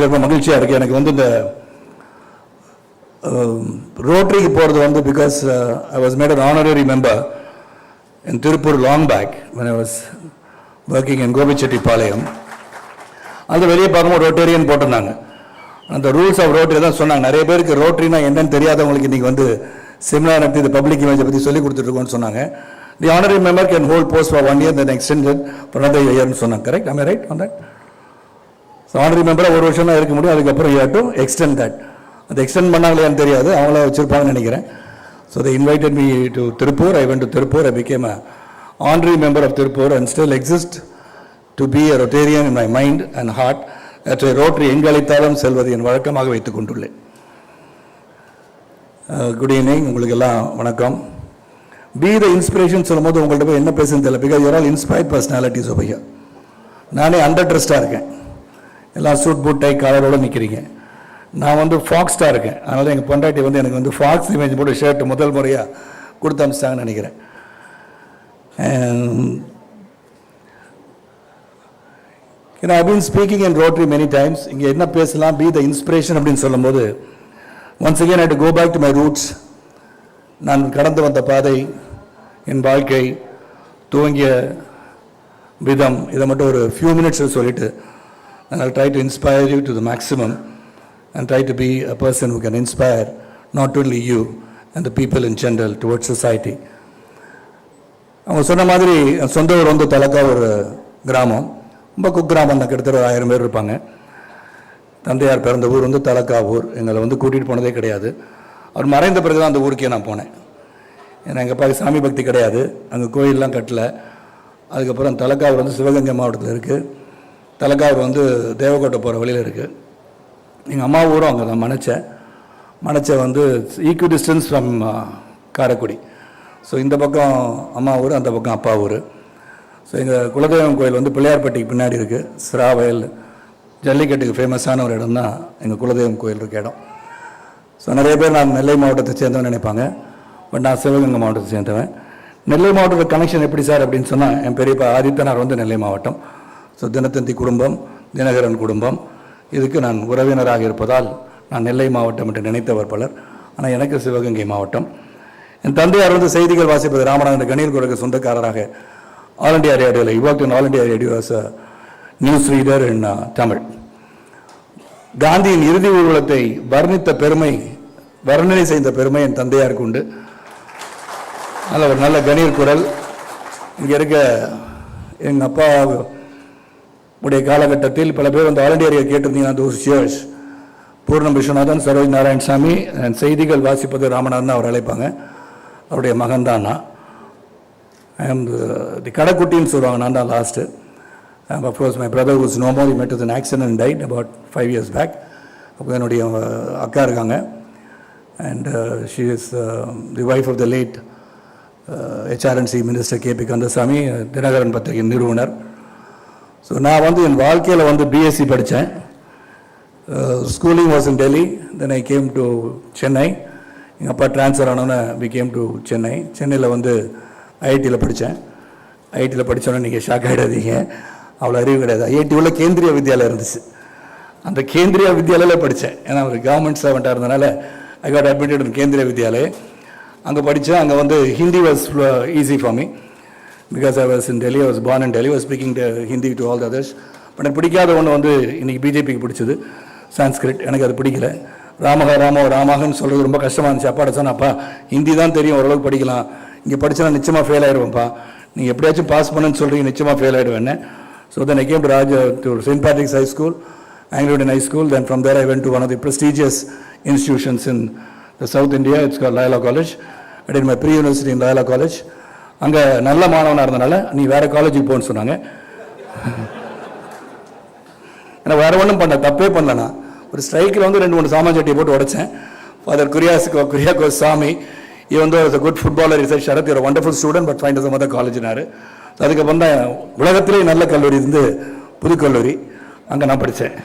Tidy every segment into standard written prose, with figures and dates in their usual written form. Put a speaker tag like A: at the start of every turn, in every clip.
A: ரொம்ப மகிழ்ச்சியாக இருக்குது. எனக்கு வந்து இந்த ரோட்டரிக்கு போகிறது வந்து because I was made an honorary member in Tiruppur long back when I was working in Gobichettipalayam. அந்த வெளியே பார்க்கும்போது ரோட்டேரியன் போட்டிருந்தாங்க. அந்த ரூல்ஸ் ஆஃப் ரோட்டரி தான் சொன்னாங்க. நிறைய பேருக்கு ரோட்டரினா என்னன்னு தெரியாதவங்களுக்கு இன்றைக்கி வந்து செமினார் நடத்தி இந்த பப்ளிக் இமேஜை பற்றி சொல்லி கொடுத்துட்ருக்கோன்னு சொன்னாங்க. The honorary member can hold post for 1 year then extended for another yearன்னு சொன்னாங்க. Correct? am I right on that? So honorary மெம்பராக ஒரு வருஷம் தான் இருக்க முடியும். அதுக்கப்புறம் you have to extend that. அது எக்ஸ்டெண்ட் பண்ணாங்களேன்னு தெரியாது, அவங்கள வச்சுருப்பாங்கன்னு நினைக்கிறேன். So they invited me to Tirupur. I went to Tirupur. I became a honorary member of Tirupur and still exist to be a Rotarian in my mind and heart. At a Rotary எங்கழைத்தாலும் செல்வது என் வழக்கமாக வைத்துக் கொண்டுள்ளேன். Good evening, உங்களுக்கு எல்லாம் வணக்கம். Be the inspiration சொல்லும் போது உங்கள்கிட்ட போய் என்ன பேசுன்னு தெரியல. Because you are all inspired personalities over here. நானே அண்டர் ட்ரெஸ்டாக இருக்கேன். எல்லாம் சூட் பூட் டை காலரோடு நிற்கிறீங்க. நான் வந்து ஃபாக்ஸ்டாக இருக்கேன். அதனால் எங்கள் பொண்டாட்டி வந்து எனக்கு வந்து ஃபாக்ஸ் இமேஜ் போட்டு ஷர்ட் முதல் முறையாக கொடுத்து அனுப்பிச்சிட்டாங்கன்னு நினைக்கிறேன். I've been speaking in Rotary many times. இங்கே என்ன பேசலாம், be the inspiration அப்படின்னு சொல்லும்போது once again I had to go back to my roots. நான் கடந்து வந்த பாதை, என் வாழ்க்கை, துவங்கிய விதம், இதை மட்டும் ஒரு few minutes சொல்லிட்டு and I'll try to inspire you to the maximum and try to be a person who can inspire not only you and the people in general towards society. அவங்க சொன்ன மாதிரி சொந்த ஊர் வந்து தலக்கா ஒரு கிராமம், ரொம்ப குக்கிராமம் தான். கிட்டத்தட்ட 1000 பேர் இருப்பாங்க. தந்தையார் பிறந்த ஊர் வந்து தலக்கா ஊர். எங்களை வந்து கூட்டிகிட்டு போனதே கிடையாது. அவர் மறைந்த பிறகு தான் அந்த ஊருக்கே நான் போனேன். ஏன்னா எங்கள் அப்பாவுக்கு சாமி பக்தி கிடையாது, அங்கே கோயிலெலாம் கட்டலை. அதுக்கப்புறம் தலக்காவூர் வந்து சிவகங்கை மாவட்டத்தில் இருக்குது. தலக்காவூர் வந்து தேவக்கோட்டை போகிற வழியில் இருக்குது. எங்கள் அம்மா ஊரும் அங்கே தான், மணச்சை வந்து equi distance from Karaikudi. So இந்த பக்கம் அம்மா ஊர், அந்த பக்கம் அப்பா ஊர். ஸோ எங்கள் குலதெய்வம் கோயில் வந்து பிள்ளையார்பட்டிக்கு பின்னாடி இருக்குது. சிராவயல் ஜல்லிக்கட்டுக்கு ஃபேமஸான ஒரு இடம் தான் எங்கள் குலதெய்வம் கோயில் இருக்க இடம். ஸோ நிறைய பேர் நான் நெல்லை மாவட்டத்தை சேர்ந்தவன் நினைப்பாங்க. பட் நான் சிவகங்கை மாவட்டத்தை சேர்ந்தவன். நெல்லை மாவட்டத்தில் கனெக்ஷன் எப்படி சார் அப்படின்னு சொன்னால், என் பெரியப்பா ஆதித்தனார் வந்து நெல்லை மாவட்டம். ஸோ தினத்தந்தி குடும்பம், தினகரன் குடும்பம், இதுக்கு நான் உறவினராக இருப்பதால் நான் நெல்லை மாவட்டம் என்று நினைத்தவர் பலர். ஆனால் எனக்கு சிவகங்கை மாவட்டம். என் தந்தையார் வந்து செய்திகள் வாசிப்பது ராமநாதன் கணீர் குரலுக்கு சொந்தக்காரராக ஆல் இண்டியா ரேடியோவில் evoked in all India radio as a news reader in Tamil. காந்தியின் இறுதி ஊர்வலத்தை வர்ணனை செய்த பெருமை என் தந்தையாருக்கு உண்டு. அதில் ஒரு நல்ல கணீர் குரல். இங்கே இருக்க எங்கள் அப்பா உடைய காலகட்டத்தில் பல பேர் வந்து ஆல் இண்டியா ரேடியோ கேட்டிருந்தீங்கன்னா தோஸ் இயர்ஸ் பூர்ணம் விஸ்வநாதன், சரோஜ் நாராயணசாமி, செய்திகள் வாசிப்பது ராமநாதன் அவர் அழைப்பாங்க. அவருடைய மகன் தான் நான். ஐ ஆம் தி கடைக்குட்டின்னு சொல்லுவாங்க. நான் தான் last. Of course, my brother was no more. He met with an accident and died about 5 years back. அப்போ என்னுடைய அக்கா இருக்காங்க. And she is the wife of the late HRNC Minister K.P. Kandasamy, Dinakaran பத்திரிகை நிறுவனர். ஸோ நான் வந்து என் வாழ்க்கையில் வந்து பிஎஸ்சி படித்தேன். Schooling was in Delhi. Then I came to Chennai. எங்கள் அப்பா transfer ஆனோன்னே we came to Chennai. சென்னையில் வந்து ஐஐடியில் படித்தேன். ஐஐடியில் படித்தோன்னே நீங்கள் ஷாக் ஆகிடாதீங்க, அவ்வளோ அறிவு கிடையாது. ஐஐடி உள்ள கேந்திரிய வித்யாலயம் இருந்துச்சு. அந்த கேந்திரிய வித்யாலயில் படித்தேன். ஏன்னா ஒரு கவர்மெண்ட் சர்வெண்ட்டாக இருந்தனால I got admitted in Kendriya Vidyalayam. அங்கே படித்தேன். அங்கே வந்து Hindi was easy for me because I was in Delhi. I was born in Delhi. Was speaking Hindi to all the others. But எனக்கு பிடிக்காத ஒன்று வந்து இன்றைக்கி பிஜேபிக்கு பிடிச்சது சான்ஸ்கிரிட். எனக்கு அது பிடிக்கல. ராமகன்னு சொல்கிறது ரொம்ப கஷ்டமாக இருந்துச்சு. அப்பாட்ட சொன்னேன், அப்பா ஹிந்தி தான் தெரியும், ஓரளவுக்கு படிக்கலாம், இங்கே படித்தா நிச்சயமாக ஃபெயில் ஆகிடுவேன்ப்பா, நீங்கள் எப்படியாச்சும் பாஸ் பண்ணுன்னு சொல்கிறீங்க, நிச்சயமாக ஃபெயில் ஆகிடுவேன்னு. So then I came to Saint Patrick's high school, anglo Indian high school. Then from there I went to one of the prestigious institutions in the south India. It's called Loyola college. I did my pre university in Loyola college. அங்கே நல்ல மாணவனாக இருந்தனால நீ வேறு காலேஜுக்கு போன்னு சொன்னாங்க. ஏன்னா வேறு ஒன்றும் பண்ண தப்பே பண்ணலண்ணா. ஒரு ஸ்ட்ரைக்கில் வந்து 2-3 சாமான் சட்டியை போட்டு உடைச்சேன். ஃபாதர் குரியாக்கோஸ் சாமி, he வந்து was a good footballer. He said, Sharath, you're a wonderful student, but find us some other college நாரு. அதுக்கப்புறம் தான் உலகத்திலே நல்ல கல்லூரி இருந்து புதுக்கல்லூரி, அங்கே நான் படித்தேன்.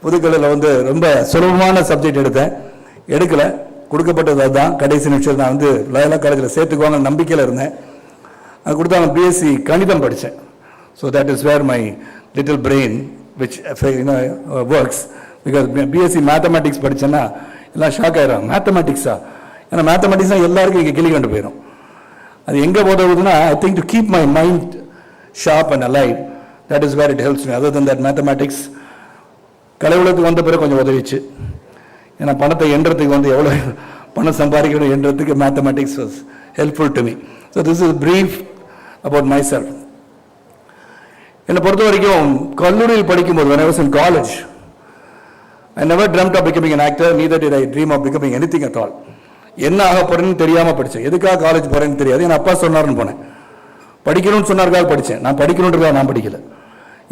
A: புதுக்கல்லூரியில் வந்து ரொம்ப சுலபமான சப்ஜெக்ட் எடுக்கலை, கொடுக்கப்பட்டது அதுதான். கடைசி நிமிஷம் நான் வந்து லயோலா காலேஜில் சேர்த்துக்குவாங்க நம்பிக்கையில் இருந்தேன். அது கொடுத்தாங்க. பிஎஸ்சி கணிதம் படித்தேன். So that is where my little brain which works, because BSc mathematics படிச்சேன்னா எல்லாம் ஷாக் ஆயிடும். மேத்தமேட்டிக்ஸா? ஏன்னா மேத்தமேட்டிக்ஸ் தான் எல்லாருக்கும் இங்கே கிளி கண்டு போயிடும். அது எங்கே போதுன்னா, I think to keep my mind sharp and alive, that is where it helps me. Other than that mathematics கலைவுலத்துக்கு வந்த பிறகு கொஞ்சம் உதவிச்சு. ஏன்னா பணத்தை எண்றதுக்கு எவ்வளோ பணம் சம்பாதிக்கணும் என்றதுக்கு mathematics was helpful to me. So this is brief about my self. என்னை பொறுத்த வரைக்கும் கல்லூரியில் படிக்கும்போது, when I was in college, I never dreamt of becoming an actor, neither did I dream of becoming anything at all. என்ன ஆக போறேன்னு தெரியாமல் படித்தேன். எதுக்காக காலேஜ் போகிறேன்னு தெரியாது. என் அப்பா சொன்னார்னு போனேன். படிக்கணும்னு சொன்னார்காக படித்தேன். நான் படிக்கணுன்றதுக்காக நான் படிக்கல.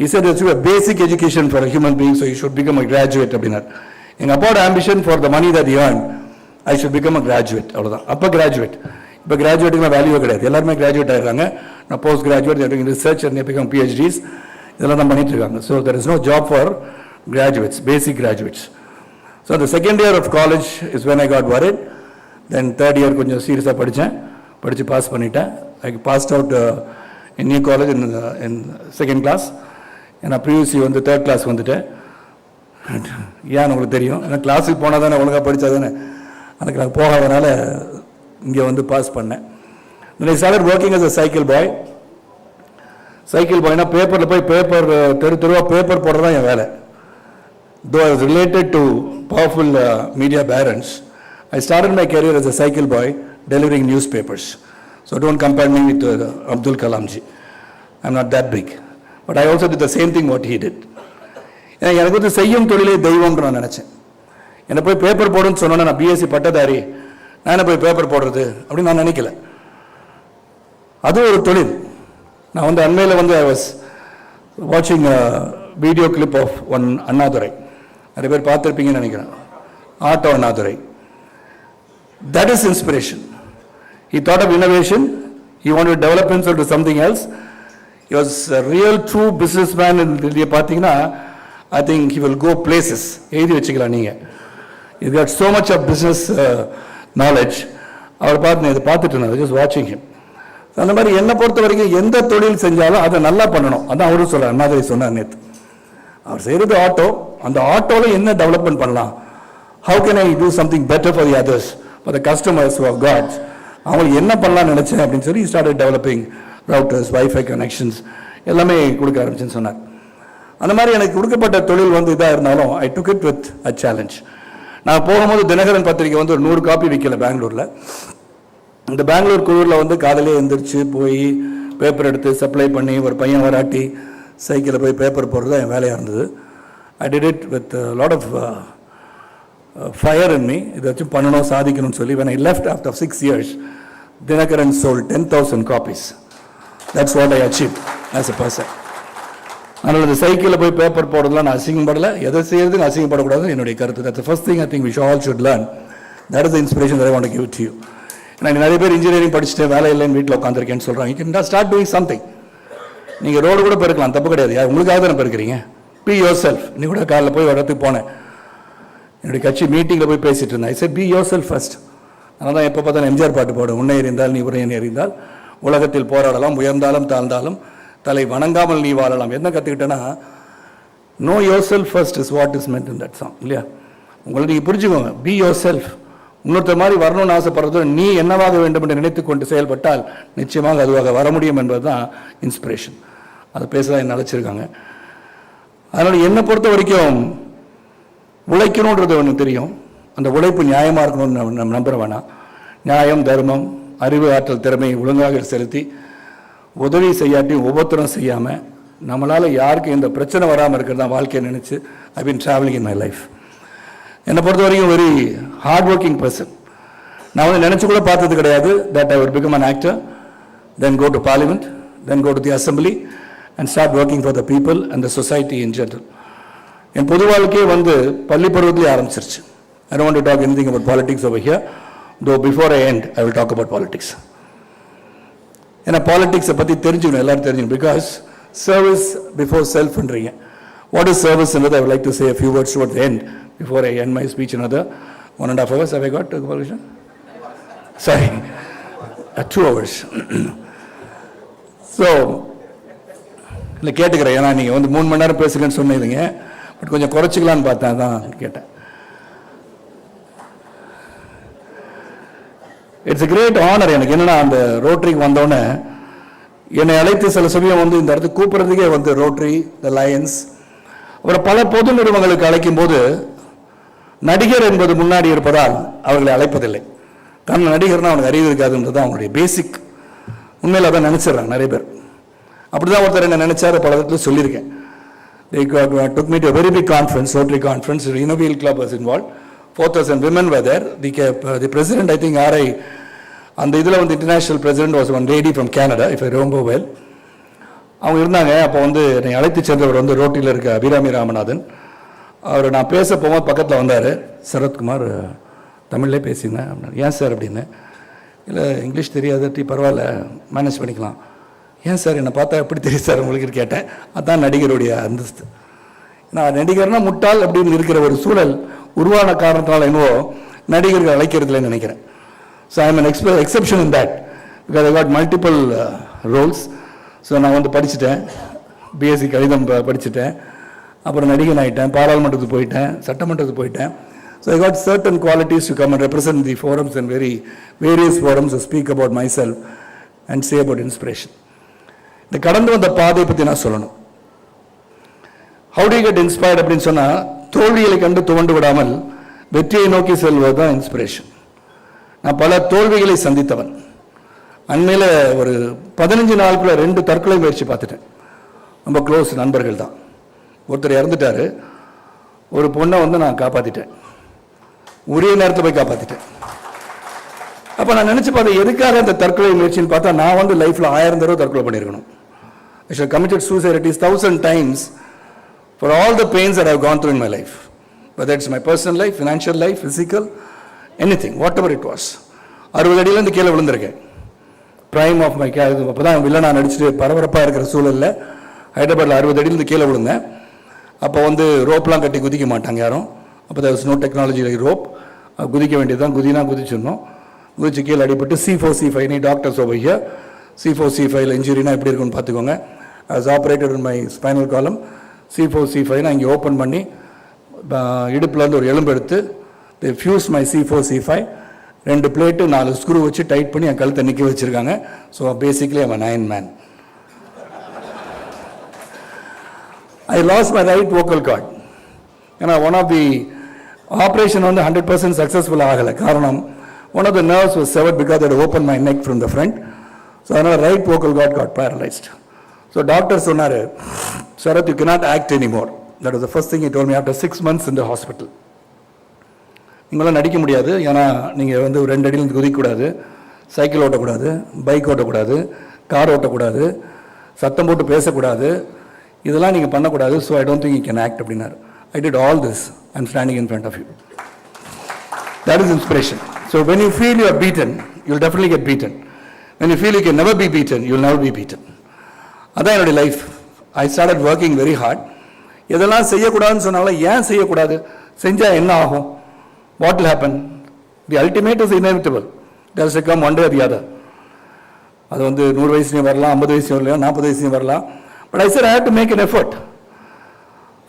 A: He said it's a basic education for a human being, so you should become a graduate அப்படின்னார். எங்கள் அப்பாவோட ambition for the money that he earned, I should become a graduate. அவ்வளோதான். அப்போ கிராஜுவேட். இப்போ கிராஜுவேட்டுக்கு வேல்யூவே கிடையாது. எல்லாருமே கிராஜுவேட் ஆகிருக்காங்க. நான் post graduate, research and become PhDs, இதெல்லாம் தான் பண்ணிட்டு இருக்காங்க. So there is no job for graduates, basic graduates. So the second year of college is when I got worried. Then third year கொஞ்சம் சீரியஸாக படித்து பாஸ் பண்ணிட்டேன். I passed out in new college in second class. ஏன்னா previously third class வந்துட்டேன். ஏன்னு உங்களுக்கு தெரியும். ஏன்னா கிளாஸுக்கு போனால் தானே, ஒழுங்காக படித்தா தானே. அதுக்கு நான் போகாதனால இங்கே பாஸ் பண்ணேன். Then I started working as a cycle boy. Cycle பாய்னா பேப்பரில் போய் தெருவாக பேப்பர் போடுறது தான் என் வேலை. Though I was related to powerful media barons, I started my career as a cycle boy delivering newspapers. So don't compare me with Abdul Kalam ji. I'm not that big. But I also did the same thing what he did. எனக்கு செய்யும் தொழிலே தெய்வம்னு நான் நினச்சேன். என்னை போய் paper போடுன்னு சொன்னோன்னா, நான் BSc பட்டதாரி, நான் என்ன போய் பேப்பர் போடுறது அப்படின்னு நான் நினைக்கல. அது ஒரு தொழில். நான் அண்மையில் I was watching a video clip of one Annadurai. நிறைய பேர் பார்த்துருப்பீங்கன்னு நினைக்கிறேன். Auto Annadurai. That is inspiration. He thought of innovation. He wanted to develop himself to something else. He was a real true businessman. பார்த்தீங்கன்னா, I think he will go places. எழுதி வச்சுக்கலாம் நீங்கள். He got so much of business knowledge. அவர் பார்த்துட்டு நான் just watching him. அந்த மாதிரி என்னை பொறுத்த வரைக்கும் எந்த தொழில் செஞ்சாலும் அதை நல்லா பண்ணணும். அதான் அவரும் சொல்கிறார், அண்ணாதுரை சொன்னார் நேற்று. அவர் செய்கிறது ஆட்டோ. அந்த ஆட்டோவில் என்ன டெவலப்மெண்ட் பண்ணலாம், how can I do something better for the others, for the customers of காட்ஸ், அவங்களுக்கு என்ன பண்ணலாம்னு நினச்சேன் அப்படின்னு சொல்லி started developing routers, WiFi connections எல்லாமே கொடுக்க ஆரம்பிச்சுன்னு சொன்னார். அந்த மாதிரி எனக்கு கொடுக்கப்பட்ட தொழில் இதாக இருந்தாலும் I took it with a challenge. நான் போகும்போது தினகரன் பத்திரிக்கை ஒரு 100 காப்பி விற்கல பெங்களூரில். இந்த பெங்களூர் குழுவில் காலையிலே எழுந்திரிச்சு போய் பேப்பர் எடுத்து சப்ளை பண்ணி ஒரு பையன் வராட்டி சைக்கிளில் போய் பேப்பர் போடுறது தான் என் வேலையாக இருந்தது. I did it with lot of fire in me. இதை வச்சு பண்ணணும், சாதிக்கணும்னு சொல்லி when I left after 6 years, Dinakaran sold 10,000 copies. That's what I achieved as a person. அதனால் இந்த சைக்கிளில் போய் பேப்பர் போடுறதுலாம் நான் அசிங்கப்படலை. எதை செய்யறது நான் அசிங்கப்படக்கூடாது என்னுடைய கருத்து. That's the first thing I think we all should learn. That is the inspiration that I want to give it to you. நான் நிறைய பேர் இன்ஜினியரிங் படிச்சுட்டு வேலை இல்லைன்னு வீட்டில் உட்காந்துருக்கேன்னு சொல்கிறாங்க. You can start doing something. நீங்கள் ரோடு கூட பெருக்கலாம், தப்பு கிடையாது. உங்களுக்காக தானே பெருக்கிறீங்க. B your self. நீ கூட காலையில் போய் இடத்துக்கு போனேன், என்னுடைய கட்சி மீட்டிங்கில் போய் பேசிட்டு இருந்தேன். ஐ set B your self first. அதனால் தான் எப்போ பார்த்தா எம்ஜிஆர் பாட்டு போடும், உன்னை எறிந்தால் நீ உரையை எறிந்தால் உலகத்தில் போராடலாம், உயர்ந்தாலும் தாழ்ந்தாலும் தலை வணங்காமல் நீ வாழலாம். என்ன கற்றுக்கிட்டேன்னா, know your self first is what is meant in that song, இல்லையா? உங்களை நீங்கள் புரிஞ்சுக்கோங்க. Be your self. இன்னொருத்தர் மாதிரி வரணும்னு ஆசைப்படுறது, நீ என்னவாக வேண்டும் என்று நினைத்து கொண்டு செயல்பட்டால் நிச்சயமாக அதுவாக வர முடியும் என்பது தான் இன்ஸ்பிரேஷன். அதை பேசதான் என்ன அழைச்சிருக்காங்க. அதனால் என்னை பொறுத்த வரைக்கும் உழைக்கணுன்றது ஒன்று தெரியும். அந்த உழைப்பு நியாயமாக இருக்கணும்னு நம்ம நம்புற வேணாம். நியாயம், தர்மம், அறிவு, ஆற்றல், திறமை ஒழுங்காக செலுத்தி உதவி செய்யாட்டி ஒவ்வொருத்தரும் செய்யாமல் நம்மளால் யாருக்கு எந்த பிரச்சனை வராமல் இருக்கிறது தான் வாழ்க்கையை நினச்சி I been travelling in my life. என்னை பொறுத்த வரைக்கும் வெரி ஹார்ட் ஒர்க்கிங் பர்சன். நான் நினச்சி கூட பார்த்தது கிடையாது that I would become an actor, then go to parliament, then go to the assembly and start working for the people and the society in general. என் பொது வாழ்க்கையே பள்ளி பருவத்திலே ஆரம்பிச்சிருச்சு. I don't want to talk anything about politics over here, though before I end, I will talk about politics. ஏன்னா பாலிட்டிக்ஸை பற்றி தெரிஞ்சுக்கணும், எல்லாரும் தெரிஞ்சுக்கணும். பிகாஸ் சர்வீஸ் பிஃபோர் செல்ஃப்ன்றீங்க. வாட் இஸ் சர்வீஸ் என்றது I would like to say a few words towards the end before I end my speech. Another 1.5 hours have I got to conclusion? Sorry, 2 hours. So இல்லை கேட்டுக்கிறேன், ஏன்னா நீங்கள் வந்து 3 மணி நேரம் பேசுங்கன்னு சொன்னீங்க, பட் கொஞ்சம் குறைச்சிக்கலான்னு பார்த்தேன், தான் கேட்டேன். இட்ஸ் எ கிரேட் ஆனர் எனக்கு. என்னன்னா அந்த ரோட்டரிக்கு வந்தோடனே என்னை அழைத்து சில சமயம் வந்து இந்த இடத்துக்கு கூப்பிட்றதுக்கே வந்து ரோட்டரி, த லயன்ஸ், அப்புறம் பல பொது நிறுவனங்களுக்கு அழைக்கும் போது நடிகர் என்பது முன்னாடி இருப்பதால் அவர்களை அழைப்பதில்லை. தான் நடிகர்னா அவனுக்கு அறிவு இருக்காதுன்றது அவங்களுடைய பேசிக். உண்மையில் அதான் நினைச்சிடறாங்க நிறைய பேர். அப்படிதான் ஒருத்தர் என்ன நினைச்சாரு, பல இடத்துல சொல்லியிருக்கேன். They took me to a very big conference, Rotary conference. Innovil Club was involved. 4,000 women were there. The president, I think, RI, and the இதில் வந்து international president was one lady from Canada, if I remember well. அவங்க இருந்தாங்க. அப்போ வந்து என்னை அழைத்து சென்றவர் வந்து ரோட்டியில் இருக்க அபிராமி ராமநாதன். அவர் நான் பேச போகும்போது பக்கத்தில் வந்தார். சரத்குமார், தமிழ்லே பேசினேன் அப்படின்னா. ஏன் சார் அப்படின்னு. இல்லை இங்கிலீஷ் தெரியாது, பரவாயில்ல மேனேஜ் பண்ணிக்கலாம். ஏன் சார் என்னை பார்த்தா எப்படி தெரியும் சார் உங்களுக்கு கேட்டேன். அதுதான் நடிகருடைய அந்தஸ்து. நான் நடிகர்னா முட்டாள் அப்படின்னு இருக்கிற ஒரு சூழல் உருவான காரணத்தினால என்னவோ நடிகர்கள் அழைக்கிறதுலன்னு நினைக்கிறேன். So I am an exception in that because I got multiple roles. So நான் வந்து படிச்சுட்டேன், பிஎஸ்சி கணிதம் படிச்சுட்டேன், அப்புறம் நடிகன் ஆகிட்டேன், பாராளுமன்றத்துக்கு போயிட்டேன், சட்டமன்றத்துக்கு போயிட்டேன். So I got certain qualities to come and represent the forums and various forums to speak about myself and say about inspiration. இந்த கடந்து வந்த பாதை பற்றி நான் சொல்லணும். ஹவு டு கெட் இன்ஸ்பயர்ட் அப்படின்னு சொன்னால், தோல்விகளை கண்டு துவண்டு விடாமல் வெற்றியை நோக்கி செல்வது தான் இன்ஸ்பிரேஷன். நான் பல தோல்விகளை சந்தித்தவன். அண்மையில் ஒரு 15 நாளுக்குள்ள 2 தற்கொலை முயற்சி பார்த்துட்டேன். ரொம்ப க்ளோஸ் நண்பர்கள் தான். ஒருத்தர் இறந்துட்டாரு, ஒரு பொண்ணை வந்து நான் காப்பாற்றிட்டேன், உரிய நேரத்தில் போய் காப்பாற்றிட்டேன். அப்போ நான் நினச்சி பார்த்தேன், எதுக்காக அந்த தற்கொலை முயற்சின்னு பார்த்தா, நான் வந்து லைஃப்பில் 1000 தடவை தற்கொலை பண்ணியிருக்கணும். I should have committed suicide at least 1000 times for all the pains that I have gone through in my life. Whether it's my personal life, financial life, physical, anything, whatever it was. 60 அடியிலேருந்து கீழே விழுந்திருக்கேன். Prime of my அப்போ தான் வில்லனா நடிச்சுட்டு பரபரப்பாக இருக்கிற சூழலில் ஹைதராபாத்தில் 60 அடியிலேருந்து கீழே விழுந்தேன். அப்போ வந்து ரோப்லாம் கட்டி குதிக்க மாட்டாங்க யாரும். அப்போ there was no technology like rope. குதிக்க வேண்டியது தான், குதிச்சிடணும். குதிச்சு கீழே அடிபட்டு C4, C5, நீ doctors over here. C4, C5 இன்ஜுரினா எப்படி இருக்குன்னு பார்த்துக்கோங்க. I was operated in my spinal column. C4, C5 நான் இங்கே ஓப்பன் பண்ணி இடுப்புலேருந்து ஒரு எலும்பு எடுத்து they fused my C4, C5, 2 plate 4 screw வச்சு டைட் பண்ணி என் கழுத்தை நிற்க வச்சுருக்காங்க. So basically I'm an Iron Man. I lost my right vocal cord. ஏன்னா ஒன் ஆஃப் தி ஆப்ரேஷன் வந்து 100% சக்ஸஸ்ஃபுல் ஆகலை. காரணம், one of the nerves was severed because I had opened my neck from the front. So அதனால் right vocal cord got paralyzed. So doctor சொன்னார், Sarath, you cannot act anymore. That was the first thing he told me after 6 months in the hospital. நீங்களாம் நடிக்க முடியாது, ஏன்னா நீங்கள் வந்து 2 அடியிலேருந்து குதிக்கக்கூடாது, cycle ஓட்டக்கூடாது, bike ஓட்டக்கூடாது, car ஓட்டக்கூடாது, சத்தம் போட்டு பேசக்கூடாது, இதெல்லாம் நீங்கள் பண்ணக்கூடாது. So I don't think you can act அப்படின்னாரு. I did all this. I'm standing in front of you. That is inspiration. So when you feel you are beaten, you'll definitely get beaten. When you feel you can never be beaten, you'll never be beaten. அதான் என்னுடைய life. I started working very hard. எதெல்லாம் செய்யக்கூடாதுன்னு சொன்னாலும் ஏன் செய்யக்கூடாது, செஞ்சால் என்ன ஆகும், what will happen, the ultimate is inevitable. It has to come one day or the other. அது வந்து 100 வயசுலையும் வரலாம், 50 வயசுலையும் வரலாம், 40 வயசுலையும் வரலாம். But I said I had to make an effort.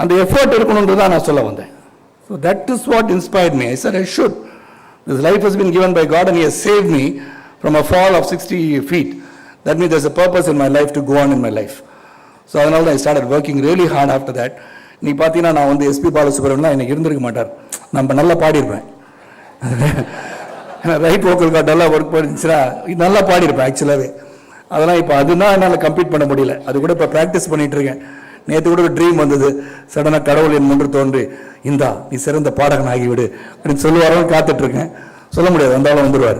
A: அந்த எஃபர்ட் இருக்கணுன்றது தான் நான் சொல்ல வந்தேன். So that is what inspired me. I said I should. This life has been given by God and He has saved me from a fall of 60 feet. That means there's a purpose in my life to go on in my life. So அதனால தான் I started working really hard after that. நீ பார்த்தீங்கன்னா நான் வந்து SP Balasubramanian எனக்கு இருந்திருக்க மாட்டார், நம்ம நல்லா பாடியிருப்பேன். ரைட் வோக்கல் கார்டு நல்லா ஒர்க் பண்ணிச்சுன்னா நல்லா பாடியிருப்பேன் ஆக்சுவலாகவே. அதெல்லாம் இப்போ அதுதான் என்னால் கம்ப்ளீட் பண்ண முடியல. அது கூட இப்போ ப்ராக்டிஸ் பண்ணிகிட்டு இருக்கேன். நேற்று கூட ஒரு ட்ரீம் வந்தது, சடனாக கடவுள் என் முன்று தோன்றி இந்தா நீ சிறந்த பாடகன் ஆகிவிடு அப்படின்னு சொல்லுவாரோன்னு காத்துட்ருக்கேன். சொல்ல முடியாது, வந்தாலும் வந்துடுவார்.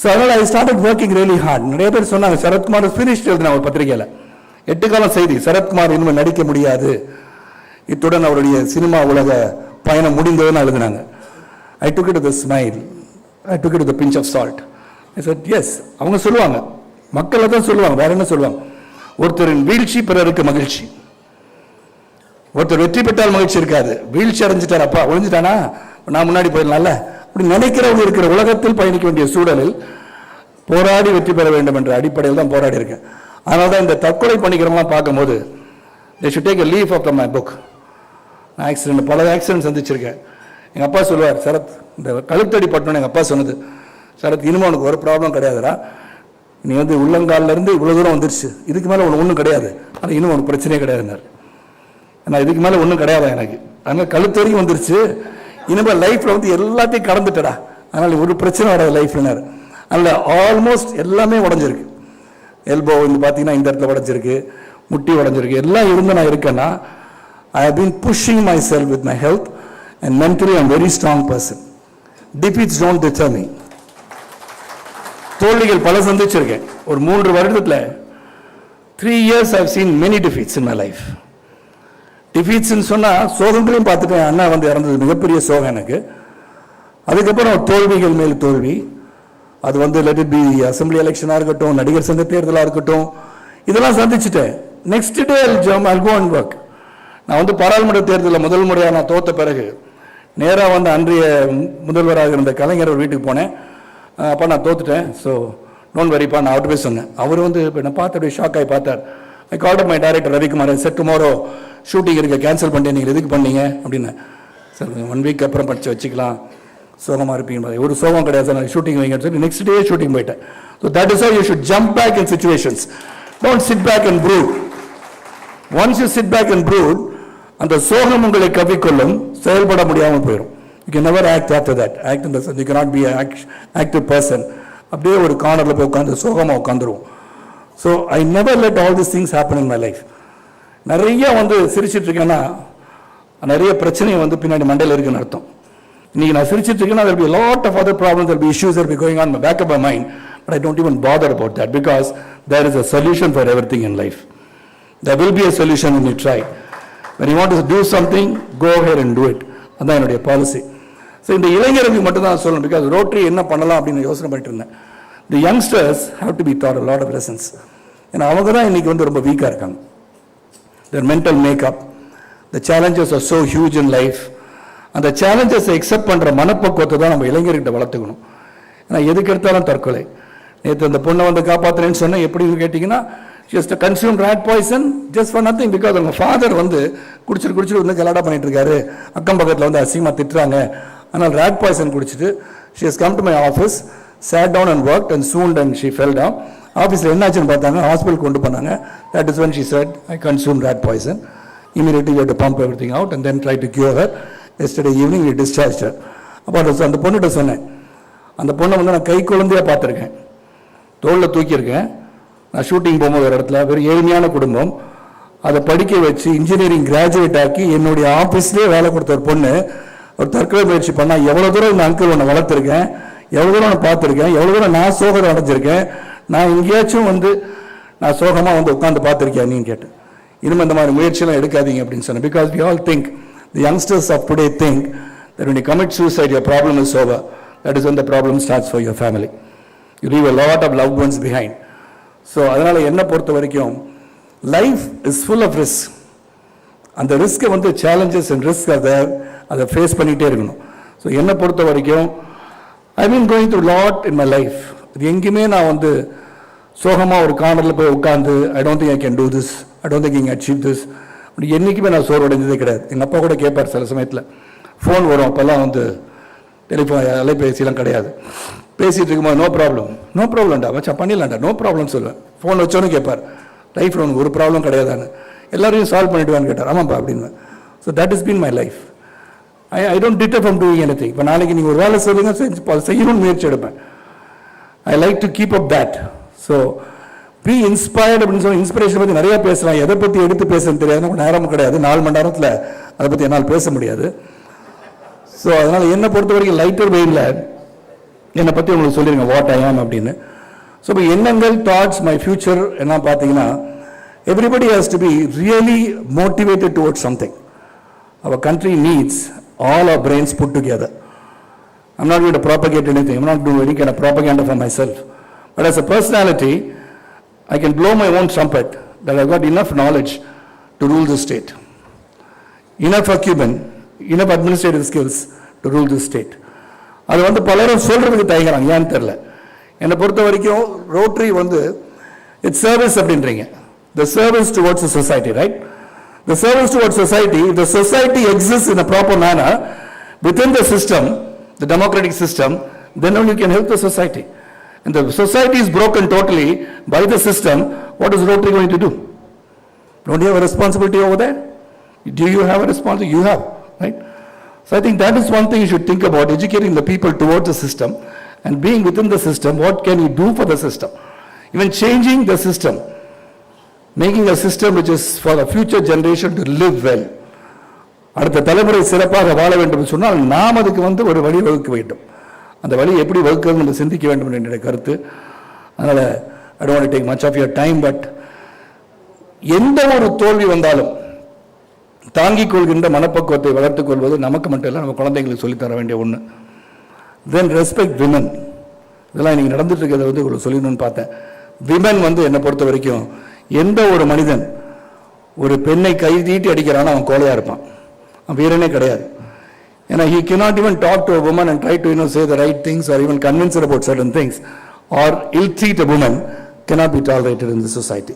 A: ஸோ அதனால் I started working really heart. நிறைய பேர் சொன்னாங்க சரத்குமார் ஃபினிஷ்ட் எழுதின ஒரு பத்திரிகையில் 8 காலம் செய்தி, சரத்குமார் இனிமேல் நடிக்க முடியாது, இத்துடன் அவருடைய சினிமா உலக பயணம் முடிந்ததுன்னு எழுதினாங்க. I took it with a smile. I took it with a pinch of salt. I said yes. அவங்க சொல்லுவாங்க, மக்களை தான் சொல்லுவாங்க, வேற என்ன சொல்லுவாங்க. ஒருத்தரின் வீழ்ச்சி பிறருக்கு மகிழ்ச்சி. ஒருத்தர் வெற்றி பெற்றால் மகிழ்ச்சி இருக்காது, வீழ்ச்சி அடைஞ்சிட்டார், அப்பா ஒழிஞ்சிட்டானா நான் முன்னாடி போயிடலாம்ல அப்படி நினைக்கிறவங்க இருக்கிற உலகத்தில் பயணிக்க வேண்டிய சூழலில் போராடி வெற்றி பெற வேண்டும் என்ற அடிப்படையில் தான் போராடி இருக்கேன். அதனால தான் இந்த தற்கொலை பண்ணிக்கிறவங்களாம் பார்க்கும்போது they should take a leaf from my book. Accident, பல ஆக்சிடென்ட் சந்திச்சிருக்கேன். எங்கள் அப்பா சொல்லுவார், சரத் இந்த கழுத்தடி பட்டணும்னு எங்கள் அப்பா சொன்னது, சரத் இனிமே உனக்கு ஒரு ப்ராப்ளம் கிடையாதுடா, நீ வந்து உள்ளங்காலிலேருந்து இவ்வளோ தூரம் வந்துருச்சு, இதுக்கு மேலே உனக்கு ஒன்றும் கிடையாது, ஆனால் இன்னும் உனக்கு பிரச்சனையே கிடையாதுன்னாரு. ஆனால் இதுக்கு மேலே ஒன்றும் கிடையாதா எனக்கு, அதனால் கழுத்தடியும் வந்துருச்சு, இனிமேல் லைஃப்பில் வந்து எல்லாத்தையும் கடந்துட்டடா, அதனால் ஒரு பிரச்சனை வராது லைஃப்லனாரு. அதில் ஆல்மோஸ்ட் எல்லாமே உடஞ்சிருக்கு. எல்போ வந்து பார்த்தீங்கன்னா இந்த இடத்துல உடஞ்சிருக்கு, முட்டி உடஞ்சிருக்கு, எல்லாம் இருந்து நான் இருக்கேன்னா I have been pushing myself with my health and mentally I am a very strong person. Defeats don't deter me. தோல்விகள் பல சந்திச்சிருக்கேன். ஒரு 3 வருடத்துல 3 years I have seen many defeats in my life. Defeats ன்னு சொன்னா சோகங்களையும் பார்த்துட்டேன். அண்ணா வந்து இறந்தது மிகப்பெரிய சோகம் எனக்கு. அதுக்கப்புறம் தோல்விகள் மேல் தோல்வி. அது வந்து let it be அசெம்பிளி எலெக்ஷனாக இருக்கட்டும், நடிகர் சங்க தேர்தலாக இருக்கட்டும், இதெல்லாம் சந்திச்சுட்டேன். Next day I'll go and work. நான் வந்து பாராளுமன்ற தேர்தலில் முதல் முறையாக நான் தோற்ற பிறகு நேராக வந்து அன்றைய முதல்வராக இருந்த கலைஞர் வீட்டுக்கு போனேன். அப்போ நான் தோத்துட்டேன், ஸோ டோன்ட் வரிப்பா நான் அவர்கிட்ட போய் சொன்னேன். அவர் வந்து இப்போ நான் பார்த்து ஷாக் ஆகி பார்த்தார். I called my director Ravikumar, set tomorrow shooting இருக்க கேன்சல் பண்ணிட்டேன், நீங்கள் எதுக்கு பண்ணீங்க அப்படின்னு. சார் 1 வீக் அப்புறம் படித்து வச்சுக்கலாம், சோகமாக இருப்பீங்க. ஒரு சோகம் கிடையாது சார், நான் ஷூட்டிங் வைங்கன்னு சொல்லி நெக்ஸ்ட் டே ஷூட்டிங் போயிட்டேன். So that is how you should jump back in situations. Don't sit back and brood. Once you sit back and brood, அந்த சோகம் உங்களை கவிக்கொள்ளும், செயல்பட முடியாமல் போயிடும். You can never act after that. Act in the sense you can not be active person. அப்படியே ஒரு கார்னரில் போய் உட்காந்து சோகமாக உட்காந்துருவோம். So I never let all this things happen in my life. நிறைய வந்து சிரிச்சிட்டு இருக்கேன்னா நிறைய பிரச்சனை வந்து பின்னாடி மண்டையில் இருக்குன்னு அர்த்தம். இன்னைக்கு நான் சிரிச்சிட்டு இருக்கேன்னா there will be a lot of other problems, there will be issues that will be going on in the back of my mind, but I don't even bother about that because there is a solution for everything in life. There will be a solution when you try. When you want to do something, go ahead and do it. அதான் என்னுடைய policy. So இந்த இளைஞருக்கு மட்டும் தான் சொல்லணும், because rotary என்ன பண்ணலாம் அப்படின்னு யோசனை பண்ணிட்டு இருந்தேன். The youngsters have to be taught a lot of lessons. ஏன்னா அவங்க தான் இன்னைக்கு வந்து ரொம்ப வீக்காக இருக்காங்க. their mental makeup, the challenges are so huge in life. அந்த சேலஞ்சஸை எக்ஸெப்ட் பண்ணுற மனப்பக்குவத்தை தான் நம்ம இளைஞர்கிட்ட வளர்த்துக்கணும். ஏன்னா எதுக்கு எடுத்தாலும் தற்கொலை. நேற்று அந்த பொண்ணை வந்து காப்பாற்றுறேன்னு சொன்னேன். எப்படின்னு கேட்டிங்கன்னா, just consumed rat poison just for nothing because அவங்க ஃபாதர் வந்து குடிச்சிட்டு வந்து கலாடா பண்ணிட்டு இருக்காரு, அக்கம் பக்கத்தில் வந்து அசிங்கமாக திட்டுறாங்க, ஆனால் rat poison குடிச்சிட்டு she has come to my office, sat down and worked and soon then she fell down. ஆஃபீஸில் என்னாச்சுன்னு பார்த்தாங்க, ஹாஸ்பிட்டல் கொண்டு போனாங்க. that is when she said I consumed rat poison. Immediately we had to pump everything out and then try to cure her. Yesterday evening we discharged her. அப்போ அந்த பொண்ணுகிட்ட சொன்னேன், அந்த பொண்ணை வந்து நான் கை குழந்தையாக பார்த்துருக்கேன், தோளில் தூக்கியிருக்கேன். நான் ஷூட்டிங் போகும்போது ஒரு இடத்துல வெறும் ஏழ்மையான குடும்பம், அதை படிக்க வச்சு இன்ஜினியரிங் கிராஜுவேட் ஆக்கி என்னுடைய ஆஃபீஸ்லேயே வேலை கொடுத்த ஒரு பொண்ணு ஒரு தற்கொலை முயற்சி பண்ணால் எவ்வளோ தூரம் இந்த அங்கிள் ஒன்று வளர்த்துருக்கேன், எவ்வளோ தூரம் நான் பார்த்துருக்கேன், எவ்வளோ தூரம் நான் சோகம் அடைஞ்சிருக்கேன், நான் எங்கேயாச்சும் வந்து நான் சோகமாக வந்து உட்காந்து பார்த்துருக்கேன் நீன்னு கேட்டேன். இனிமேல் இந்த மாதிரி முயற்சியெல்லாம் எடுக்காதீங்க அப்படின்னு சொன்னேன். Because we all think, the youngsters of today think that when you commit suicide your problem is over. That is when the problem starts for your family. You leave a lot of loved ones behind. So அதனால என்ன பொறுத்த வரைக்கும் life is full of risk. அந்த ரிஸ்க்கை வந்து challenges and risks அதை face பண்ணிகிட்டே இருக்கணும். So என்னை பொறுத்த வரைக்கும் I mean going through lot in my life. இது எங்கேயுமே நான் வந்து சோகமாக ஒரு கார்னரில் போய் உட்காந்து I don't think I can do this, I don't think I can achieve this, அப்படி என்றைக்குமே நான் சோர்வடைஞ்சதே கிடையாது. எங்கள் அப்பா கூட கேட்பார் சில சமயத்தில், ஃபோன் வரும், அப்போல்லாம் வந்து டெலிஃபோன் அலைபேசிலாம் கிடையாது, பேசிகிட்டு இருக்கும்போது நோ ப்ராப்ளம்டா மச்சா பண்ணிடலாம்டா, நோ ப்ராப்ளம் சொல்லுவேன். ஃபோன் வச்சோன்னு கேட்பார், லைஃப்பில் உனக்கு ஒரு ப்ராப்ளம் கிடையாதான்னு, எல்லாரையும் சால்வ் பண்ணிவிடுவான்னு கேட்டார். ஆமாப்பா அப்படின்னு. So that is been my life. I don't titre from doing any thing. இப்போ நாளைக்கு நீங்கள் ஒரு வேலை சொல்லுங்க, செய்யணும்னு முயற்சி எடுப்பேன். I like to keep up that. So B inspired அப்படின்னு சொல்லி இன்ஸ்பிரேஷன் பற்றி நிறையா பேசலாம். எதை பற்றி எடுத்து பேசணும்னு தெரியாது, நேரம் கிடையாது, 4 மணி நேரத்தில் அதை பற்றி என்னால் பேச முடியாது. ஸோ அதனால் என்னை பொறுத்த வரைக்கும் லைட்டர் வெயிலில் என்னை பற்றி உங்களுக்கு சொல்லிடுங்க வாட் ஐ ஆம் அப்படின்னு. ஸோ இப்போ எண்ணங்கள், தாட்ஸ், மை ஃபியூச்சர் என்ன பார்த்தீங்கன்னா, everybody has to be really motivated towards something. Our country needs all our brains put together. I'm not going to propagate anything. I'm not doing any kind of propaganda for myself. But as a personality, I can blow my own trumpet that I've got enough knowledge to rule the state, enough acumen, enough administrative skills to rule the state. அது வந்து பலரும் சொல்றதுக்கு தயங்குறாங்க, ஏன்னு தெரியல. என்னை பொறுத்த வரைக்கும் rotary வந்து இட்ஸ் சர்வீஸ் அப்படின்றீங்க, the service towards the society, right? The service towards society, if the society exists in a proper manner within the system, the democratic system, then only you can help the society. And the society is broken totally by the system, what is Rotary going to do? Don't you have a responsibility over there? Do you have a responsibility? You have, right? So I think that is one thing you should think about, educating the people towards the system and being within the system, what can you do for the system? Even changing the system, making a system which is for the future generation to live well. அடுத்த தலைமுறை சிறப்பாக வாழ வேண்டும் சொன்னால் நாம் அதுக்கு ஒரு வழி வகுக்க வேண்டும். அந்த வழி எப்படி வகுக்கிறது என்று சிந்திக்க வேண்டும் என்ற கருத்து. அதனால் I don't want to take much of your time, but எந்த ஒரு தோல்வி வந்தாலும் தாங்கிக் கொள்கின்ற மனப்பக்குவத்தை வளர்த்துக் கொள்வது நமக்கு மட்டும் இல்லை, நம்ம குழந்தைங்களுக்கு சொல்லித்தர வேண்டிய ஒன்று. தென் ரெஸ்பெக்ட் விமன். இதெல்லாம் இன்னைக்கு நடந்துட்டு இருக்கிறத உங்களுக்கு சொல்லணும்னு பார்த்தேன். விமன் என்னை பொறுத்த வரைக்கும் எந்த ஒரு மனிதன் ஒரு பெண்ணை கை தீட்டி அடிக்கிறானோ அவன் கோழையா இருப்பான், அவன் வீரனே கிடையாது. ஏன்னா he cannot even talk to a woman and try to say the right things or even convince her about certain things or ill treat a woman cannot be tolerated in the society.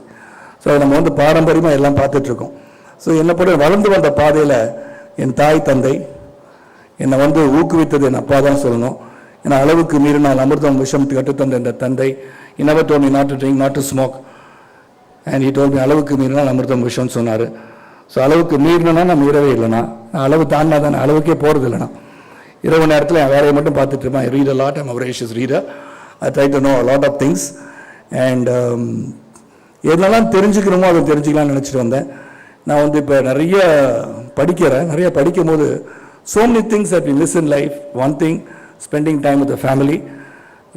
A: So நம்ம பாரம்பரியமாக எல்லாம் பார்த்துட்டு இருக்கோம். So என்னை போல வளர்ந்து வந்த பாதையில் என் தாய் தந்தை என்னை ஊக்குவித்தது என் அப்பா தான் சொல்லணும். ஏன்னா அளவுக்கு மீறினால் அமிர்தம் விஷம் கற்றுத்தந்த இந்த தந்தை he never told me not to drink, not to smoke, and he told me அளவுக்கு மீறினால் அமிர்தம் விஷம்னு சொன்னார். ஸோ அளவுக்கு மீறினா நான் மீறவே இல்லைனா, அளவு தாண்டினா தான் அளவுக்கே போகிறது இல்லைனா. இரவு நேரத்தில் என் வேலையை மட்டும் பார்த்துட்டு இருப்பேன். I read a lot, I'm a voracious reader. I try to know a lot of things, and என்னெல்லாம் தெரிஞ்சுக்கணுமோ அதை தெரிஞ்சுக்கலாம்னு நினச்சிட்டு வந்தேன். நான் இப்போ நிறைய படிக்கிறேன். நிறைய படிக்கும் போது so many things that we miss in life. One thing, spending time with the family,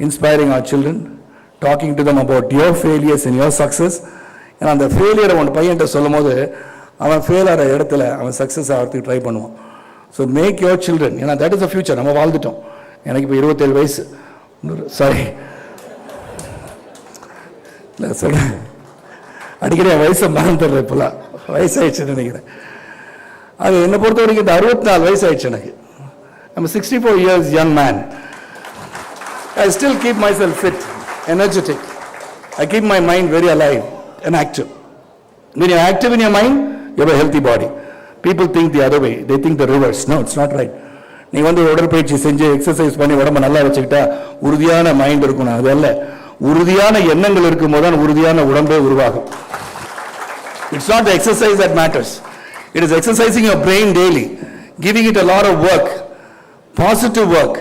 A: inspiring our children, talking to them about your failures and your success. ஏன்னா அந்த ஃபெயிலியரை உன் பையன்கிட்ட சொல்லும் போது அவன் ஃபெயில் ஆகிற இடத்துல அவன் சக்ஸஸ் ஆகிறதுக்கு ட்ரை பண்ணுவான். ஸோ மேக் யுவர் சில்ட்ரன், ஏன்னா தட் இஸ் த ஃபியூச்சர். நம்ம வாழ்ந்துட்டோம். எனக்கு இப்போ 27 வயசு, சாரி இல்லை சொல்கிறேன், அடிக்கடி என் வயசை மறந்துடுறேன். இப்போலாம் வயசாயிடுச்சுன்னு நினைக்கிறேன். அது என்னை பொறுத்த வரைக்கும் இந்த 64 வயசு ஆயிடுச்சு எனக்கு. I'm a 64 years young man. I still keep myself fit, energetic. I keep my mind very alive and active. When you're active in your mind, you have a healthy body. People think the other way. They think the reverse. No, it's not right. நீ உடற்பயிற்சி செஞ்சு exercise பண்ணி உடம்பு நல்லா வச்சுக்கிட்டா உறுதியான mind இருக்கணும். அது அல்ல, உறுதியான எண்ணங்கள் இருக்கும் போது தான் உறுதியான உடம்பே உருவாகும். It's not the exercise that matters. It is exercising your brain daily, giving it a lot of work, positive work,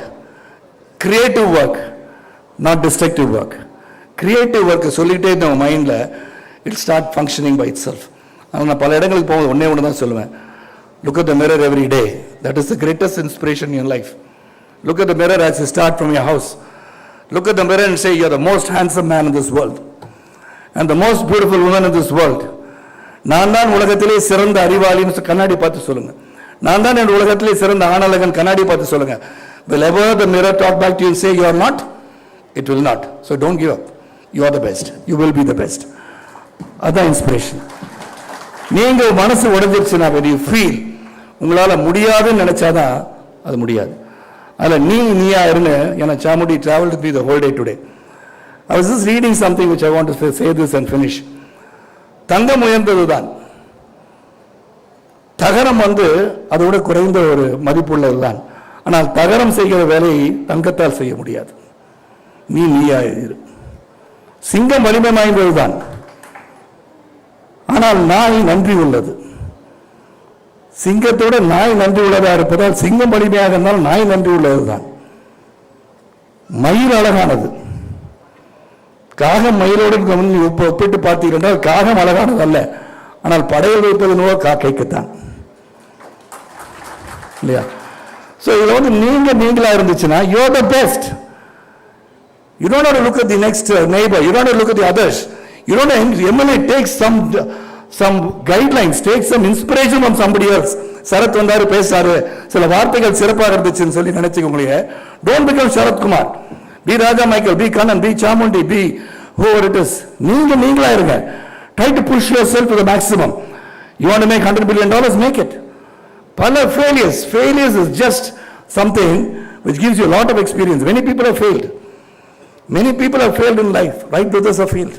A: creative work, not destructive work. Creative work சொல்லிட்டே இந்த மைண்ட்ல it start functioning by itself. நான் பல இடங்களுக்கு போகும்போது ஒண்ணே தான் சொல்லுவேன், look at the mirror every day. That is the greatest inspiration in life. Look at the mirror as you start from your house. Look at the mirror and say, you're the most handsome man in this world and the most beautiful woman in this world. நான் தான் உலகத்திலே சிறந்த அறிவாளின்னு கண்ணாடி பார்த்து சொல்லுங்க. நான் தான் என் உலகத்திலே சிறந்த ஆணழகன் கண்ணாடி பார்த்து சொல்லுங்க. Will ever the mirror talk back to you and say you are not? It will not. So don't give up. You are the best. You will be the best. அதான் இன்ஸ்பிரேஷன். நீங்க மனசு உடைஞ்சிருச்சுன்னா when you feel உங்களால முடியாதுன்னு நினைச்சாதான் அது முடியாது. அதில் நீயா இருங்க. ஏன்னா Chamundi traveled with me the whole day today. I was just reading something which I want to say this and finish. தங்கம் உயர்ந்ததுதான், தகரம் அதோட குறைந்த ஒரு மதிப்புள்ளதுதான். ஆனால் தகரம் செய்கிற வேலையை தங்கத்தால் செய்ய முடியாது. நீயா இரு. சிங்கம் வலிமை வாய்ந்ததுதான், ஆனால் நாய் நன்றி உள்ளது. சிங்கத்தோட நாய் நன்றி உள்ளதா இருப்பதால் சிங்கம் வலிமையாக இருந்தால் நாய் நன்றி உள்ளதுதான். மயில் அழகானது, காகம் மயிலோடு ஒப்பிட்டு பார்த்தீர்கள், காகம் அழகானது அல்ல, ஆனால் படையில் வைப்பது நோவோ காக்கைக்குத்தான் இல்லையா? ஸோ இதுல நீங்களா இருந்துச்சுன்னா you are the best. You don't have to look at the next neighbor. You don't have to look at the others. You don't have to emulate. Take some guidelines. Take some inspiration from somebody else. Sarath வந்தாரு, பேசாரு, சில வார்த்தைகள் சிறப்பாக இருந்துச்சுன்னு சொல்லி நினைச்சுக்கோங்களே. Don't become Sharath Kumar. Be Raja Michael, be Kannan, be Chamundi, be whoever it is. நீங்களா இருங்க. Try to push yourself to the maximum. You want to make $100 billion? Make it. பல failures is just something which gives you a lot of experience. Many people have failed. Many people have failed in life. Wright brothers have failed.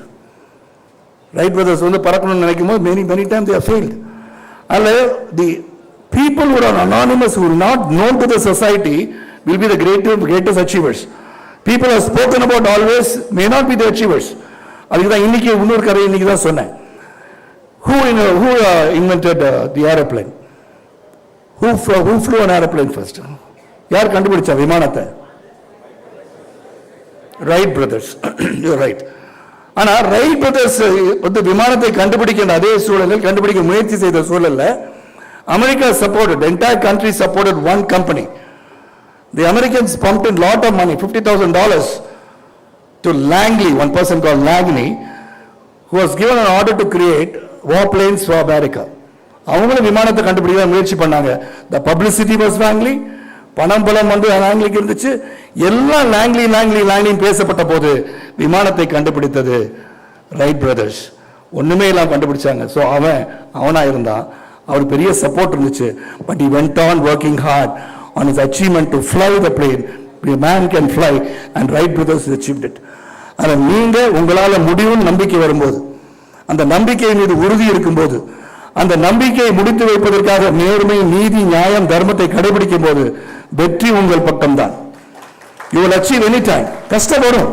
A: Wright brothers பறக்கணும்னு நினைக்கும் போது many times they have failed. the people who are anonymous, who are not known to the society, will be the greatest achievers. People are spoken about always may not be the achievers. அதுக்கு தான் இன்னைக்கு இன்னொரு கதை இன்னைக்கு தான் சொன்னேன். Who invented the aeroplane? Who flew an aeroplane first? யார் கண்டுபிடிச்சா விமானத்தை? Wright brothers. You're right. ஆனா ரைட் பிரதர்ஸ் வந்து விமானத்தை கண்டுபிடிக்கின்ற அதே சூழலில், கண்டுபிடிக்க முயற்சி செய்த சூழல்ல, America supported, the entire country supported one company. The Americans pumped in lot of money, $50,000 to Langley, one person called Langley, who was given an order to create warplanes for America. அவங்களும் விமானத்தை கண்டுபிடிக்க முயற்சி பண்ணாங்க. The publicity was Langley, பணம் பலம் வந்து லாங்லிக்கு இருந்துச்சு. எல்லாம் லாங்லி பேசப்பட்ட போது விமானத்தை கண்டுபிடித்தது ரைட் பிரதர்ஸ். ஒண்ணுமே எல்லாம் கண்டுபிடிச்சாங்க. ஸோ அவனா இருந்தான், அவருக்கு பெரிய சப்போர்ட் இருந்துச்சு. But he went on working hard on his achievement to fly the plane. A man can fly, and Wright brothers achieved it. ஆனா நீங்க உங்களால முடியும் நம்பிக்கை வரும்போது, அந்த நம்பிக்கை மீது உறுதி இருக்கும்போது, அந்த நம்பிக்கையை முடித்து வைப்பதற்காக நேர்மை, நீதி, நியாயம், தர்மத்தை கடைபிடிக்கும் போது வெற்றி உங்கள் பக்கம்தான். You will achieve any time. கஷ்டம் வரும்,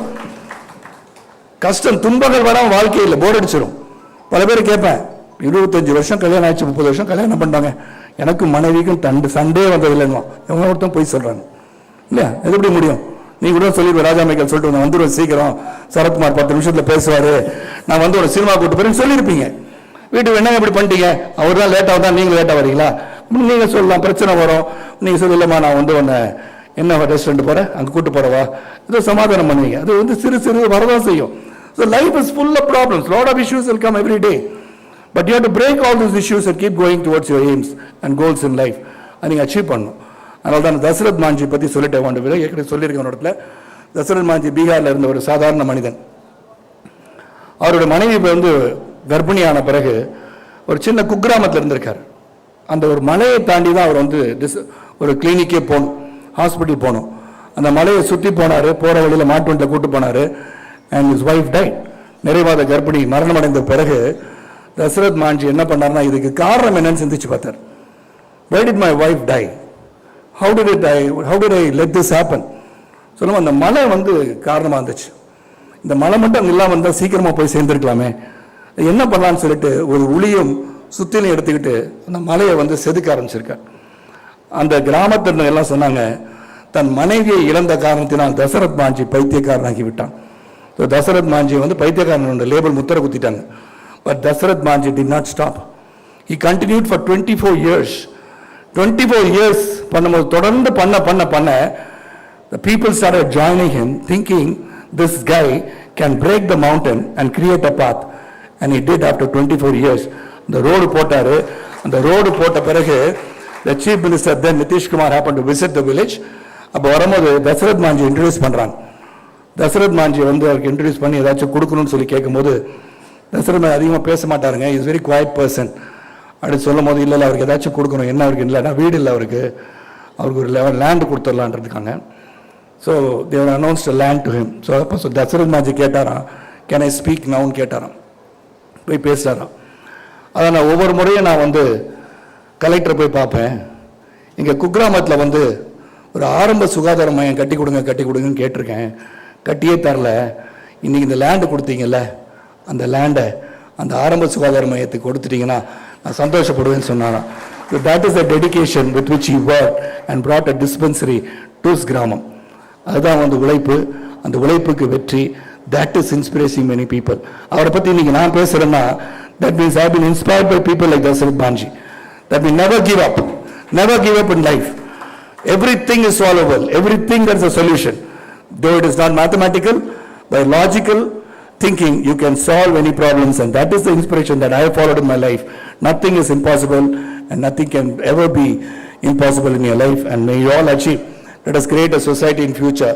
A: கஷ்டம் துன்பங்கள் வராம வாழ்க்கையில் போர் அடிச்சிடும். பல பேர் கேட்பேன், 25 வருஷம் கல்யாணம் ஆயிடுச்சு, 30 வருஷம் கல்யாணம் பண்ணாங்க, எனக்கு மனைவிக்கும் சண்டே வந்ததில்லைன்னு எவங்க ஒருத்தன் போய் சொல்றாங்க இல்லையா? எது எப்படி முடியும்? நீ கூட சொல்லிடுவேன், ராஜா மைக்கேல் சொல்லிட்டு வந்துடுவேன் சீக்கிரம், சரத்குமார் 10 நிமிஷத்துல பேசுவாரு, நான் வந்து ஒரு சினிமா கூட்டு போறேன்னு சொல்லியிருப்பீங்க. வீட்டுக்கு என்ன எப்படி பண்ணிட்டீங்க, அவர் தான் லேட்டாக தான் நீங்களும் லேட்டாக வரீங்களா நீங்க சொல்லலாம், பிரச்சனை வரும். நீங்க சொல்லலாமா, நான் வந்து உன்னை என்ன ரெஸ்டாரண்ட் போறேன் அங்கே கூட்டு போறவா, ஏதோ சமாதானம் பண்ணுவீங்க. அது வந்து சிறு சிறு வரதான் செய்யும். So life is full of problems. Lot of issues will come every day. But you have to break all those issues and keep going towards your aims and goals in life. அதை நீங்கள் achieve பண்ணணும். அதனால தான் தசரத் மாஞ்சி பற்றி சொல்லிட்டே வாண்டு விட ஏற்கனவே சொல்லியிருக்கேன் ஒரு இடத்துல. தசரத் மாஞ்சி பீகாரில் இருந்த ஒரு சாதாரண மனிதன். அவருடைய மனைவி வந்து கர்ப்பிணியான பிறகு ஒரு சின்ன குக்கிராமத்தில் இருந்திருக்கார். அந்த ஒரு மலையை தாண்டி தான் அவர் வந்து ஒரு கிளினிக்கே போகணும், ஹாஸ்பிட்டல் போகணும். அந்த மலையை சுற்றி போனார், போகிற வழியில் மாட்டு வண்டியில் கூட்டு போனார். And his wife died. நிறைவாத கர்ப்பிணி மரணம் அடைந்த பிறகு தசரத் மாஞ்சி என்ன பண்ணார்னா, இதுக்கு காரணம் என்னன்னு சிந்திச்சு பார்த்தார். Why did my wife die? How did I let this happen? சொல்லுவோம், அந்த மலை வந்து காரணமாக இருந்துச்சு. இந்த மலை மட்டும் இல்லாமல் இருந்தால் சீக்கிரமாக போய் சேர்ந்துருக்கலாமே, என்ன பண்ணலான்னு சொல்லிட்டு ஒரு உளியும் சுத்திலையும் எடுத்துக்கிட்டு அந்த மலையை வந்து செதுக்க ஆரம்பிச்சிருக்கார். அந்த கிராமத்தினர் எல்லாம் சொன்னாங்க, தன் மனைவியை இழந்த காரணத்தினால் தசரத் மாஞ்சி பைத்தியக்காரனாகி விட்டான். தசரத் மாஞ்சி வந்து பைத்தியக்காரன் label Mudra குத்திட்டாங்க. But Dasarath Manji did not stop. He continued for 24 years. 24 years பண்ணும்போது தொடர்ந்து பண்ண the people started joining him, thinking this guy can break the mountain and create a path. And he did after 24 years. The road போட்டாரு. அந்த road போட்ட பிறகு the chief minister then Nitish Kumar happened to visit the village. அப்போ வரும்போது தசரத் மாஞ்சி introduce பண்றாங்க. தசரத் மாஞ்சி வந்து அவருக்கு introduce பண்ணி ஏதாச்சும் கொடுக்கணும்னு சொல்லி கேட்கும்போது தசரத் அதிகமாக பேச மாட்டாருங்க, இஸ் வெரி குவைட் பர்சன். அப்படி சொல்லும் போது இல்லை அவருக்கு ஏதாச்சும் கொடுக்கணும், என்ன அவருக்கு இல்லைன்னா வீடு இல்லை அவருக்கு ஒரு லேண்டு கொடுத்துடலான்றதுக்காங்க. So they announced land to him. So அப்போ தசரத் மாஞ்சி கேட்டாராம், கேன் ஐ ஸ்பீக் நவுன்னு கேட்டாராம். போய் பேசுகிறாராம். அதை நான் ஒவ்வொரு முறையும் நான் வந்து கலெக்டரை போய் பார்ப்பேன். இங்கே குக்கிராமத்தில் வந்து ஒரு ஆரம்ப சுகாதார மையம் கட்டி கொடுங்கன்னு கேட்டிருக்கேன், கட்டியே தரல. இன்னைக்கு இந்த லேண்டு கொடுத்தீங்கல்ல, அந்த லேண்டை அந்த ஆரம்ப சுகாதார மையத்துக்கு கொடுத்துட்டீங்கன்னா நான் சந்தோஷப்படுவேன்னு சொன்னாராம். So that is the dedication with which he worked and brought a dispensary to his கிராமம். அதுதான் வந்து உழைப்பு, அந்த உழைப்புக்கு வெற்றி. That is inspiring many people. அவரை பற்றி இன்னைக்கு நான் பேசுறேன்னா, that means I have been inspired by people like Dasarath Manji, that we never give up in life. Everything is solvable, everything there is a solution. Though it is not mathematical, by logical thinking you can solve any problems, and that is the inspiration that I have followed in my life. Nothing is impossible and nothing can ever be impossible in your life, and may you all achieve. Let us create a society in future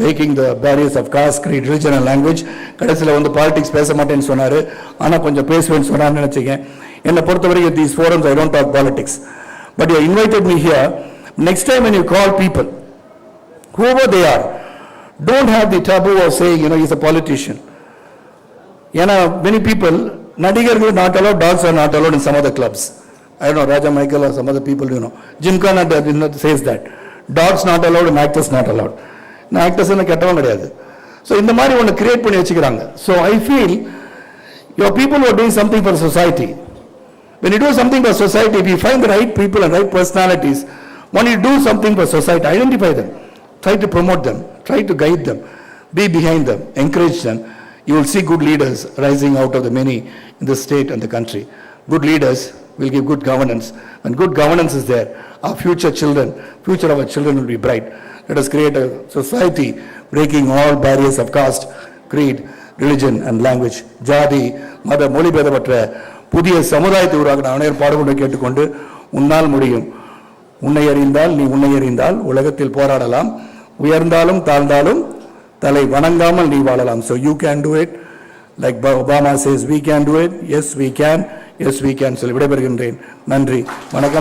A: breaking the barriers of caste, creed, religion and language. கடைசியில் வந்து politics பேச மாட்டேன்னு சொன்னாரு, ஆனால் கொஞ்சம் பேசுவேன்னு சொன்னார்னு நினச்சிங்க. என்னை பொறுத்தவரைக்கும் these forums I don't talk politics, but you invited me here. Next time when you call people, whoever they are, don't have the taboo of saying, he's a politician. ஏன்னா many people, நடிகர்கள் not allowed, dogs are not allowed in some of the clubs. I don't know, Raja Michael or some other people, you know. Gymkhana says that. Dogs not allowed and actors not allowed. Now actors in the kettawan kediyadhu. So in the mari one create panni vechikranga. So I feel your people who are doing something for society. When you do something for society, if you find the right people and right personalities, when you do something for society, identify them, try to promote them, try to guide them, be behind them, encourage them. You will see good leaders rising out of the many in the state and the country. Good leaders will give good governance. When good governance is there, our future of our children will be bright. Let us create a society breaking all barriers of caste, creed, religion and language. ஜாதி மத மொழி பேதமற்ற புதிய சமுதாயத்தை உருவாக்க அனைவரும் பாடுபட்டு கேட்டுக்கொண்டு உன்னால் முடியும். உன்னை அறிந்தால் நீ உன்னை அறிந்தால் உலகத்தில் போராடலாம். உயர்ந்தாலும் தாழ்ந்தாலும் தலை வணங்காமல் நீ வாழலாம். So you can do it. Like Obama says, we can do it. Yes, we can. Yes, we can. சொல்லி விடைபெறுகின்றேன். நன்றி. வணக்கம்.